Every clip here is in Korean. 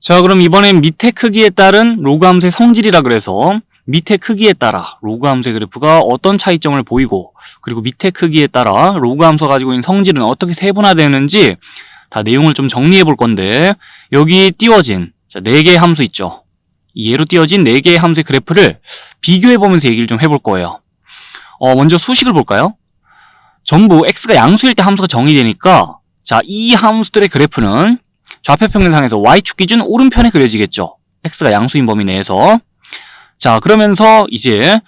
자, 그럼 이번엔 밑에 크기에 따른 로그 함수의 성질이라 그래서 밑에 크기에 따라 로그 함수의 그래프가 어떤 차이점을 보이고, 그리고 밑에 크기에 따라 로그 함수가 가지고 있는 성질은 어떻게 세분화되는지 다 내용을 좀 정리해 볼 건데, 여기 띄워진 4개의 함수 있죠. 이 예로 띄워진 4개의 함수의 그래프를 비교해 보면서 얘기를 좀 해볼 거예요. 먼저 수식을 볼까요? 전부 x가 양수일 때 함수가 정의되니까, 자, 이 함수들의 그래프는 좌표 평면상에서 y축 기준 오른편에 그려지겠죠. x가 양수인 범위 내에서. 자, 그러면서 이제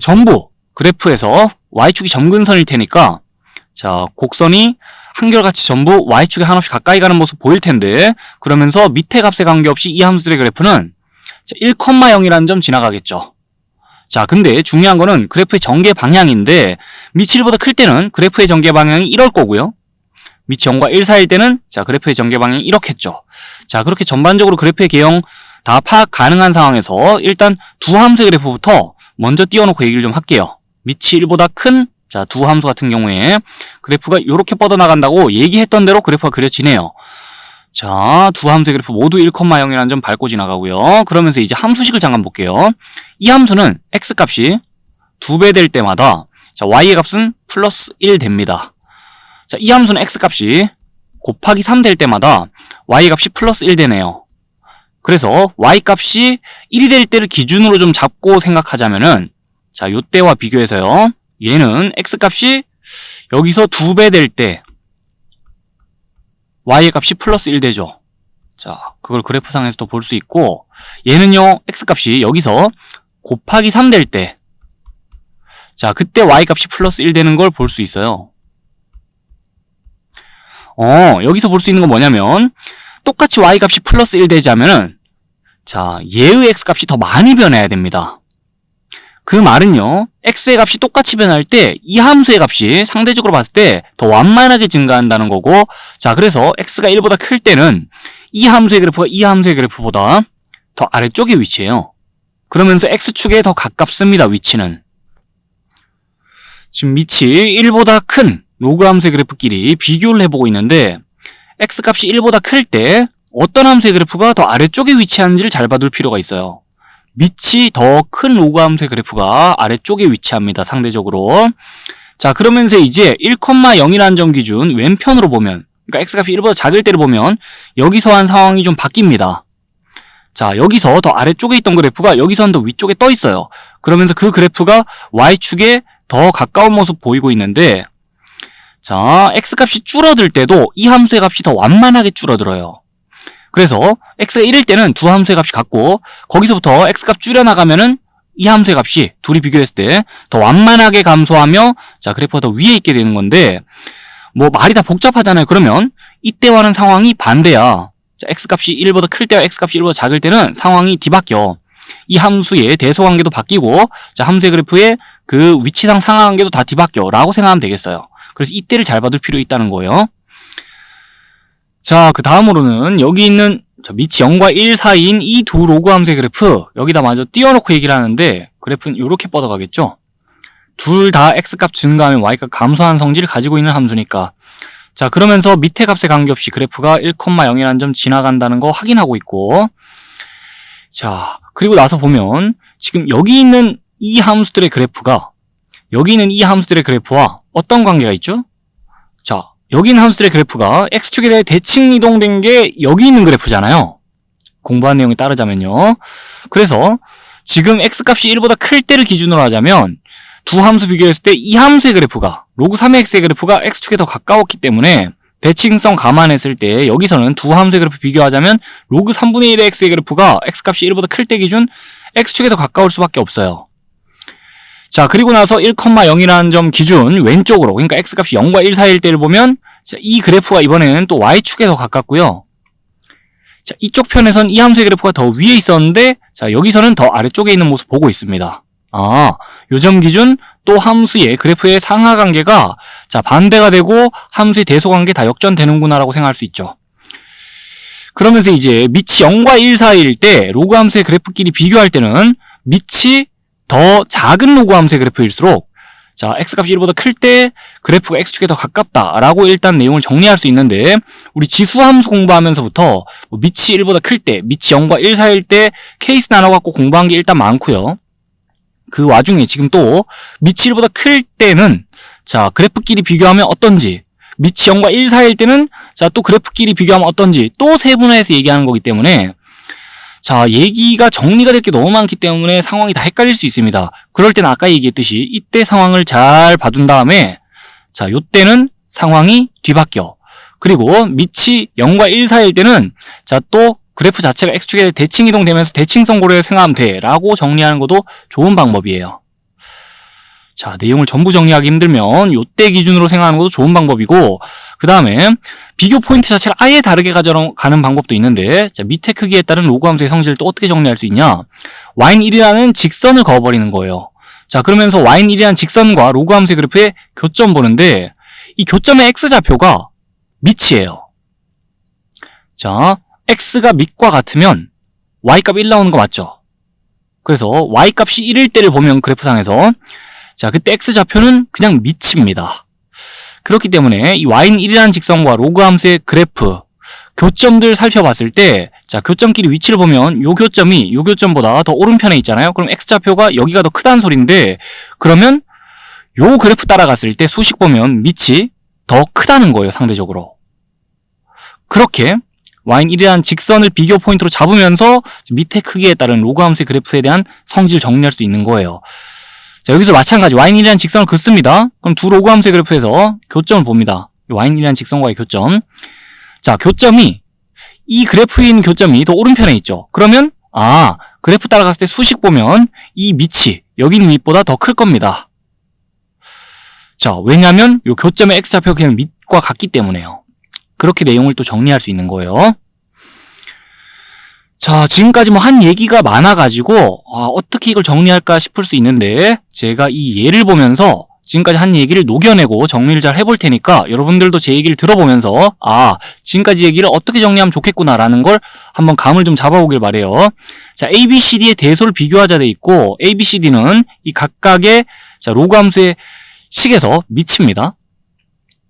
전부 그래프에서 y축이 점근선일 테니까, 자, 곡선이 한결같이 전부 y축에 한없이 가까이 가는 모습 보일 텐데, 그러면서 밑에 값에 관계없이 이 함수들의 그래프는 1,0이라는 점 지나가겠죠. 자, 근데 중요한 거는 그래프의 전개 방향인데, 밑이 1보다 클 때는 그래프의 전개 방향이 이럴 거고요. 밑이 0과 1 사이일 때는 자, 그래프의 전개 방향이 이렇겠죠. 자, 그렇게 전반적으로 그래프의 개형 다 파악 가능한 상황에서 일단 두 함수의 그래프부터 먼저 띄워놓고 얘기를 좀 할게요. 밑이 1보다 큰 자, 두 함수 같은 경우에 그래프가 이렇게 뻗어나간다고 얘기했던 대로 그래프가 그려지네요. 자, 두 함수의 그래프 모두 1,0이라는 점 밟고 지나가고요. 그러면서 이제 함수식을 잠깐 볼게요. 이 함수는 x값이 2배 될 때마다 자, y의 값은 플러스 1 됩니다. 자, 이 함수는 x값이 곱하기 3 될 때마다 y의 값이 플러스 1 되네요. 그래서 y값이 1이 될 때를 기준으로 좀 잡고 생각하자면은, 자, 요때와 비교해서요, 얘는 x값이 여기서 2배 될 때 y의 값이 플러스 1 되죠. 자, 그걸 그래프상에서도 볼 수 있고, 얘는요, x값이 여기서 곱하기 3 될 때, 자, 그때 y값이 플러스 1 되는 걸 볼 수 있어요. 여기서 볼 수 있는 건 뭐냐면, 똑같이 y값이 플러스 1 되자면은, 자, 얘의 x값이 더 많이 변해야 됩니다. 그 말은요, x의 값이 똑같이 변할 때 이 함수의 값이 상대적으로 봤을 때 더 완만하게 증가한다는 거고, 자, 그래서 x가 1보다 클 때는 이 함수의 그래프가 이 함수의 그래프보다 더 아래쪽에 위치해요. 그러면서 x축에 더 가깝습니다, 위치는. 지금 밑이 1보다 큰 로그 함수의 그래프끼리 비교를 해보고 있는데, x값이 1보다 클 때 어떤 함수의 그래프가 더 아래쪽에 위치하는지를 잘 봐둘 필요가 있어요. 밑이 더 큰 로그 함수의 그래프가 아래쪽에 위치합니다, 상대적으로. 자, 그러면서 이제 1,0이라는 점 기준 왼편으로 보면, 그러니까 x값이 1보다 작을 때를 보면 여기서 한 상황이 좀 바뀝니다. 자, 여기서 더 아래쪽에 있던 그래프가 여기서는 더 위쪽에 떠 있어요. 그러면서 그 그래프가 y축에 더 가까운 모습 보이고 있는데, 자, x값이 줄어들 때도 이 함수의 값이 더 완만하게 줄어들어요. 그래서 x가 1일 때는 두 함수의 값이 같고, 거기서부터 x값 줄여나가면은 이 함수의 값이 둘이 비교했을 때 더 완만하게 감소하며, 자, 그래프가 더 위에 있게 되는 건데, 뭐 말이 다 복잡하잖아요. 그러면 이때와는 상황이 반대야. 자, x값이 1보다 클 때와 x값이 1보다 작을 때는 상황이 뒤바뀌어. 이 함수의 대소관계도 바뀌고, 자, 함수의 그래프의 그 위치상 상하관계도 다 뒤바뀌어 라고 생각하면 되겠어요. 그래서 이때를 잘 봐둘 필요 있다는 거예요. 자, 그 다음으로는 여기 있는 밑이 0과 1 사이인 이 두 로그 함수의 그래프, 여기다 마저 띄워놓고 얘기를 하는데, 그래프는 이렇게 뻗어가겠죠. 둘 다 x값 증가하면 y값 감소하는 성질을 가지고 있는 함수니까. 자, 그러면서 밑에 값에 관계없이 그래프가 1,0이라는 점 지나간다는 거 확인하고 있고, 자, 그리고 나서 보면 지금 여기 있는 이 함수들의 그래프가 여기 있는 이 함수들의 그래프와 어떤 관계가 있죠? 자, 여기 있는 함수들의 그래프가 x축에 대해 대칭 이동된 게 여기 있는 그래프잖아요. 공부한 내용에 따르자면요. 그래서 지금 x값이 1보다 클 때를 기준으로 하자면 두 함수 비교했을 때 이 함수의 그래프가 로그 3의 x의 그래프가 x축에 더 가까웠기 때문에 대칭성 감안했을 때 여기서는 두 함수의 그래프 비교하자면 로그 3분의 1의 x의 그래프가 x값이 1보다 클 때 기준 x축에 더 가까울 수밖에 없어요. 자, 그리고 나서 1,0이라는 점 기준 왼쪽으로, 그러니까 x값이 0과 1 사이일 때를 보면, 자, 이 그래프가 이번에는 또 y축에 더 가깝고요. 자, 이쪽 편에선 이 함수의 그래프가 더 위에 있었는데, 자, 여기서는 더 아래쪽에 있는 모습 보고 있습니다. 아, 요 점 기준 또 함수의 그래프의 상하관계가 자, 반대가 되고 함수의 대소관계 다 역전되는구나라고 생각할 수 있죠. 그러면서 이제 밑이 0과 1 사이일 때 로그 함수의 그래프끼리 비교할 때는 밑이 더 작은 로그 함수의 그래프일수록 자, x값이 1보다 클 때 그래프가 x축에 더 가깝다라고 일단 내용을 정리할 수 있는데, 우리 지수함수 공부하면서부터 밑이 1보다 클 때, 밑이 0과 1 사이일 때 케이스 나눠갖고 공부한 게 일단 많고요. 그 와중에 지금 또 밑이 1보다 클 때는 자, 그래프끼리 비교하면 어떤지, 밑이 0과 1 사이일 때는 자, 또 그래프끼리 비교하면 어떤지 또 세분화해서 얘기하는 거기 때문에, 자, 얘기가 정리가 될 게 너무 많기 때문에 상황이 다 헷갈릴 수 있습니다. 그럴 때는 아까 얘기했듯이 이때 상황을 잘 봐둔 다음에, 자, 요때는 상황이 뒤바뀌어. 그리고 밑이 0과 1 사이일 때는 자, 또 그래프 자체가 x축에 대칭 이동되면서 대칭성 고려해 생각하면 돼 라고 정리하는 것도 좋은 방법이에요. 자, 내용을 전부 정리하기 힘들면 요때 기준으로 생각하는 것도 좋은 방법이고, 그 다음에 비교 포인트 자체를 아예 다르게 가져가는 방법도 있는데, 자, 밑에 크기에 따른 로그 함수의 성질을 또 어떻게 정리할 수 있냐? y1이라는 직선을 그어버리는 거예요. 자, 그러면서 y1이라는 직선과 로그 함수의 그래프의 교점 보는데, 이 교점의 x좌표가 밑이에요. 자, x가 밑과 같으면 y값 1 나오는 거 맞죠? 그래서 y값이 1일 때를 보면 그래프상에서, 자, 그때 x좌표는 그냥 밑입니다. 그렇기 때문에 이 y는 1이라는 직선과 로그 함수의 그래프 교점들 살펴봤을 때, 자, 교점끼리 위치를 보면 요 교점이 요 교점보다 더 오른편에 있잖아요. 그럼 x좌표가 여기가 더 크다는 소린데, 그러면 요 그래프 따라갔을 때 수식 보면 밑이 더 크다는 거예요, 상대적으로. 그렇게 y는 1이라는 직선을 비교 포인트로 잡으면서 밑에 크기에 따른 로그 함수의 그래프에 대한 성질을 정리할 수 있는 거예요. 자, 여기서 마찬가지 y1이라는 직선을 긋습니다. 그럼 두 로그 함수의 그래프에서 교점을 봅니다. y1이라는 직선과의 교점. 자, 교점이 이 그래프에 있는 교점이 더 오른편에 있죠. 그러면 아, 그래프 따라갔을 때 수식 보면 이 밑이 여기 있는 밑보다 더 클 겁니다. 자, 왜냐하면 이 교점의 x좌표가 그냥 밑과 같기 때문에요. 그렇게 내용을 또 정리할 수 있는 거예요. 자, 지금까지 뭐 한 얘기가 많아가지고 어떻게 이걸 정리할까 싶을 수 있는데, 제가 이 예를 보면서 지금까지 한 얘기를 녹여내고 정리를 잘 해볼 테니까 여러분들도 제 얘기를 들어보면서 지금까지 얘기를 어떻게 정리하면 좋겠구나라는 걸 한번 감을 좀 잡아보길 바래요. 자, A, B, C, D의 대소를 비교하자 돼 있고, A, B, C, D는 이 각각의 자, 로그 함수의 식에서 밑입니다.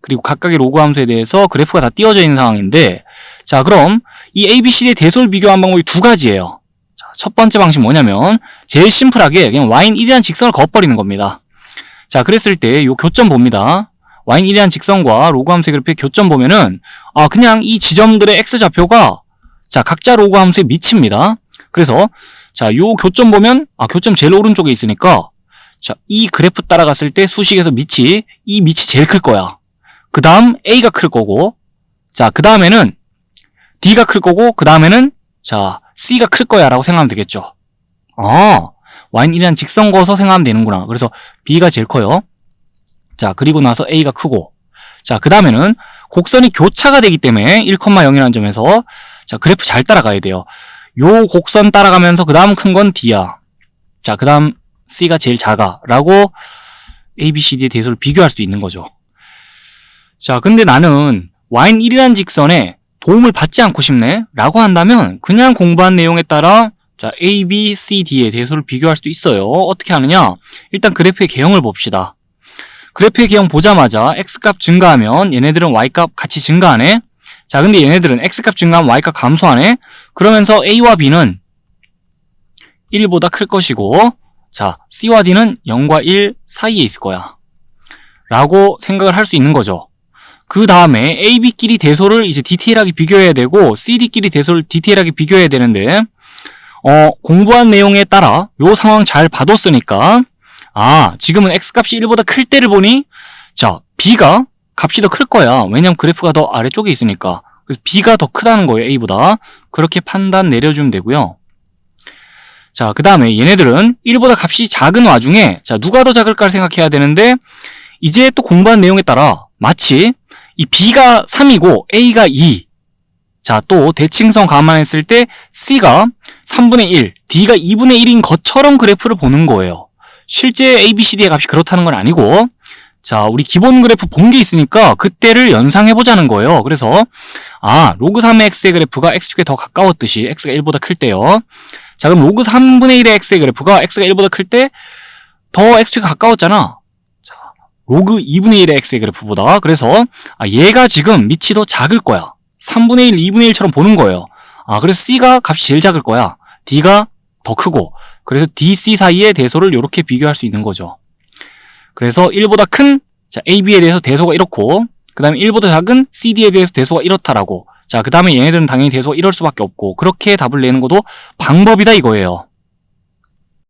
그리고 각각의 로그 함수에 대해서 그래프가 다 띄워져 있는 상황인데, 자, 그럼 이 A, B, C의 대소를 비교한 방법이 두 가지예요. 자, 첫 번째 방식 뭐냐면 제일 심플하게 그냥 y는 1이라는 직선을 그어버리는 겁니다. 자, 그랬을 때 요 교점 봅니다. y는 1이라는 직선과 로그 함수의 그래프의 교점 보면은 그냥 이 지점들의 x좌표가 자, 각자 로그 함수의 밑입니다. 그래서 자, 요 교점 보면 교점 제일 오른쪽에 있으니까 자, 이 그래프 따라갔을 때 수식에서 이 밑이 제일 클 거야. 그 다음 A가 클 거고, 자, 그 다음에는 D가 클 거고, 그 다음에는 자, C가 클 거야 라고 생각하면 되겠죠. y는 1이라는 직선 그어서 생각하면 되는구나. 그래서 B가 제일 커요. 자, 그리고 나서 A가 크고, 자, 그 다음에는 곡선이 교차가 되기 때문에 1,0이라는 점에서 자, 그래프 잘 따라가야 돼요. 요 곡선 따라가면서 그 다음 큰 건 D야. 자, 그 다음 C가 제일 작아 라고 A, B, C, D의 대소를 비교할 수 있는 거죠. 자, 근데 나는 y는 1이라는 직선에 도움을 받지 않고 싶네 라고 한다면 그냥 공부한 내용에 따라 자, A, B, C, D의 대소를 비교할 수도 있어요. 어떻게 하느냐? 일단 그래프의 개형을 봅시다. 그래프의 개형 보자마자 x값 증가하면 얘네들은 y값 같이 증가하네. 자, 근데 얘네들은 x값 증가하면 y값 감소하네. 그러면서 A와 B는 1보다 클 것이고, 자, C와 D는 0과 1 사이에 있을 거야 라고 생각을 할 수 있는 거죠. 그 다음에 A, B끼리 대소를 이제 디테일하게 비교해야 되고, C, D끼리 대소를 디테일하게 비교해야 되는데, 공부한 내용에 따라 요 상황 잘 봐뒀으니까, 지금은 x값이 1보다 클 때를 보니, 자, B가 값이 더 클 거야. 왜냐면 그래프가 더 아래쪽에 있으니까. 그래서 B가 더 크다는 거예요, A보다. 그렇게 판단 내려주면 되고요. 자, 그 다음에 얘네들은 1보다 값이 작은 와중에, 자, 누가 더 작을까를 생각해야 되는데, 이제 또 공부한 내용에 따라 마치 이 B가 3이고 A가 2. 자, 또 대칭성 감안했을 때 C가 3분의 1, D가 2분의 1인 것처럼 그래프를 보는 거예요. 실제 A, B, C, D의 값이 그렇다는 건 아니고, 자, 우리 기본 그래프 본 게 있으니까 그때를 연상해보자는 거예요. 그래서 로그 3의 x의 그래프가 x축에 더 가까웠듯이 x가 1보다 클 때요. 자, 그럼 로그 3분의 1의 x의 그래프가 x가 1보다 클 때 더 x축에 가까웠잖아. 자, 로그 2분의 1의 x의 그래프보다. 그래서 얘가 지금 밑이 더 작을 거야. 3분의 1, 2분의 1처럼 보는 거예요. 그래서 c가 값이 제일 작을 거야. d가 더 크고. 그래서 d, c 사이의 대소를 이렇게 비교할 수 있는 거죠. 그래서 1보다 큰 AB에 대해서 대소가 이렇고, 그 다음에 1보다 작은 CD에 대해서 대소가 이렇다라고. 그 다음에 얘네들은 당연히 대소가 이럴 수밖에 없고, 그렇게 답을 내는 것도 방법이다 이거예요.